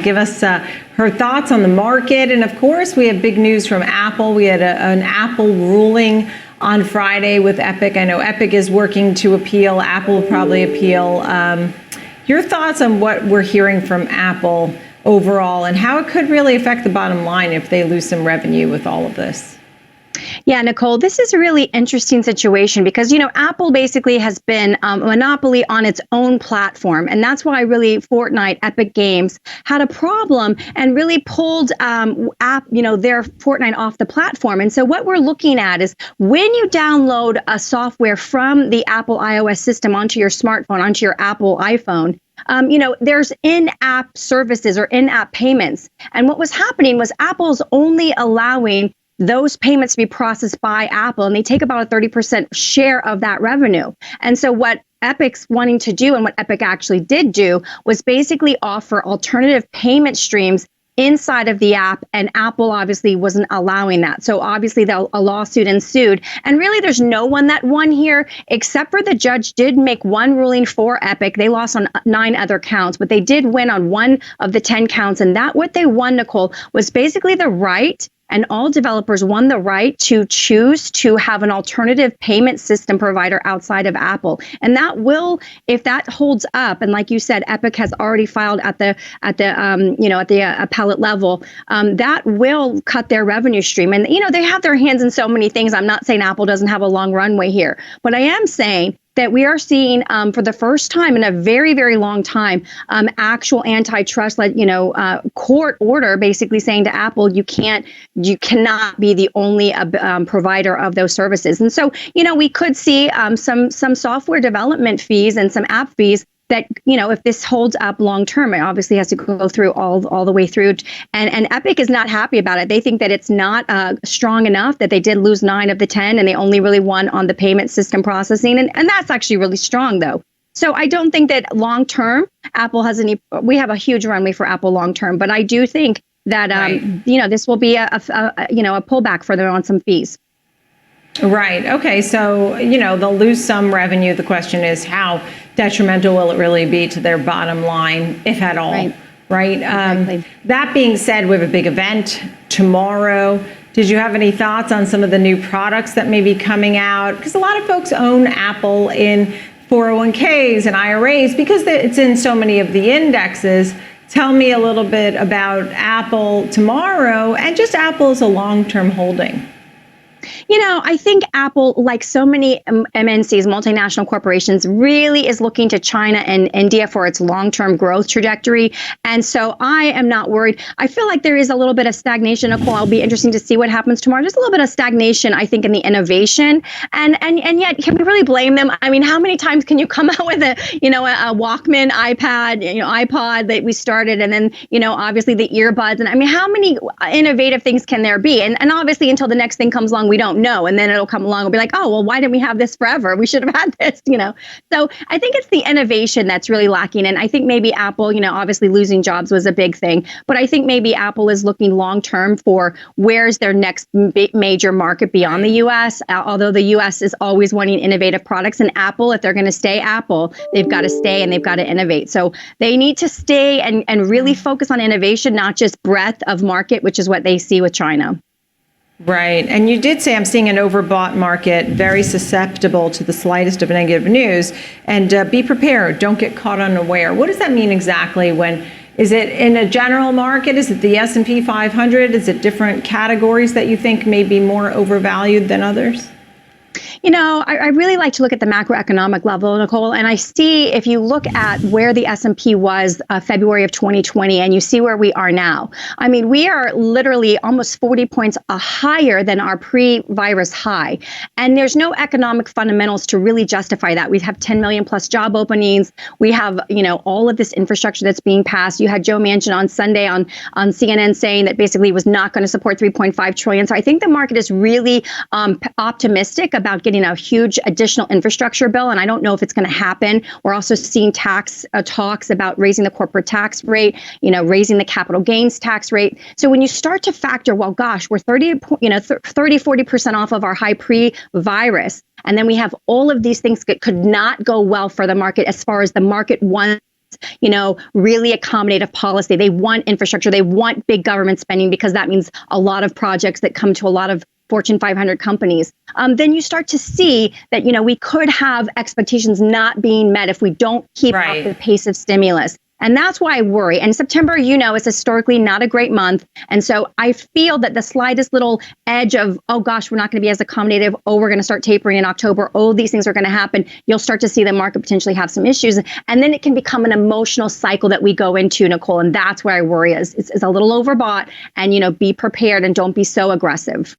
Give us her thoughts on the market. And of course, we have big news from Apple. We had an Apple ruling on Friday with Epic. I know Epic is working to appeal. Apple will probably appeal. Your thoughts on what we're hearing from Apple overall and how it could really affect the bottom line if they lose some revenue with all of this? Yeah, Nicole, this is a really interesting situation because, Apple basically has been a monopoly on its own platform. And that's why really Fortnite, Epic Games had a problem and really pulled their Fortnite off the platform. And so what we're looking at is when you download a software from the Apple iOS system onto your smartphone, onto your Apple iPhone, there's in-app services or in-app payments. And what was happening was Apple's only allowing those payments to be processed by Apple, and they take about a 30% share of that revenue. And so what Epic's wanting to do, and what Epic actually did do, was basically offer alternative payment streams inside of the app, and Apple obviously wasn't allowing that. So obviously a lawsuit ensued, and really there's no one that won here, except for the judge did make one ruling for Epic. They lost on 9 other counts, but they did win on 1 of the 10 counts, and that what they won, Nicole, was basically the right, and all developers won the right to choose to have an alternative payment system provider outside of Apple. And that will, if that holds up, and like you said, Epic has already filed at the appellate level, that will cut their revenue stream. And they have their hands in so many things. I'm not saying Apple doesn't have a long runway here, but I am saying that we are seeing for the first time in a very, very long time, actual antitrust, court order basically saying to Apple, you cannot be the only provider of those services. And so, we could see some software development fees and some app fees that, if this holds up long term, it obviously has to go through all the way through. And Epic is not happy about it. They think that it's not strong enough, that they did lose 9 of the 10 and they only really won on the payment system processing. And that's actually really strong, though. So I don't think that long term Apple has we have a huge runway for Apple long term. But I do think that, this will be a pullback for them on some fees. Right. Okay. So, they'll lose some revenue. The question is, how detrimental will it really be to their bottom line, if at all? Right. Exactly. That being said, we have a big event tomorrow. Did you have any thoughts on some of the new products that may be coming out? Because a lot of folks own Apple in 401ks and IRAs because it's in so many of the indexes. Tell me a little bit about Apple tomorrow and just Apple as a long-term holding. I think Apple, like so many MNCs, multinational corporations, really is looking to China and India for its long-term growth trajectory. And so I am not worried. I feel like there is a little bit of stagnation, Nicole. It'll be interesting to see what happens tomorrow. There's a little bit of stagnation, I think, in the innovation. And yet, can we really blame them? I mean, how many times can you come out with a Walkman, iPad, iPod that we started, and then, obviously the earbuds. And I mean, how many innovative things can there be? And obviously until the next thing comes along, we don't know. And then it'll come along and be like, oh, well, why didn't we have this forever? We should have had this, So I think it's the innovation that's really lacking. And I think maybe Apple, obviously losing jobs was a big thing. But I think maybe Apple is looking long term for where's their next major market beyond the U.S., although the U.S. is always wanting innovative products. And Apple, if they're going to stay Apple, they've got to stay and they've got to innovate. So they need to stay and really focus on innovation, not just breadth of market, which is what they see with China. Right. And you did say I'm seeing an overbought market, very susceptible to the slightest of negative news. And be prepared. Don't get caught unaware. What does that mean exactly? Is it in a general market? Is it the S&P 500? Is it different categories that you think may be more overvalued than others? I really like to look at the macroeconomic level, Nicole, and I see if you look at where the S&P was February of 2020 and you see where we are now. I mean, we are literally almost 40 points higher than our pre-virus high. And there's no economic fundamentals to really justify that. We have 10 million plus job openings. We have, all of this infrastructure that's being passed. You had Joe Manchin on Sunday on CNN saying that basically he was not going to support 3.5 trillion. So I think the market is really optimistic about getting a huge additional infrastructure bill, and I don't know if it's going to happen. We're also seeing tax talks about raising the corporate tax rate, raising the capital gains tax rate. So when you start to factor, well, gosh, we're 40% off of our high pre-virus, and then we have all of these things that could not go well for the market as far as the market wants really accommodative policy. They want infrastructure. They want big government spending because that means a lot of projects that come to a lot of Fortune 500 companies. Then you start to see that, we could have expectations not being met if we don't keep up the pace of stimulus. And that's why I worry. And September, is historically not a great month. And so I feel that the slightest little edge of, oh gosh, we're not going to be as accommodative. Oh, we're going to start tapering in October. Oh, these things are going to happen. You'll start to see the market potentially have some issues. And then it can become an emotional cycle that we go into, Nicole. And that's where I worry is it's a little overbought, and, be prepared and don't be so aggressive.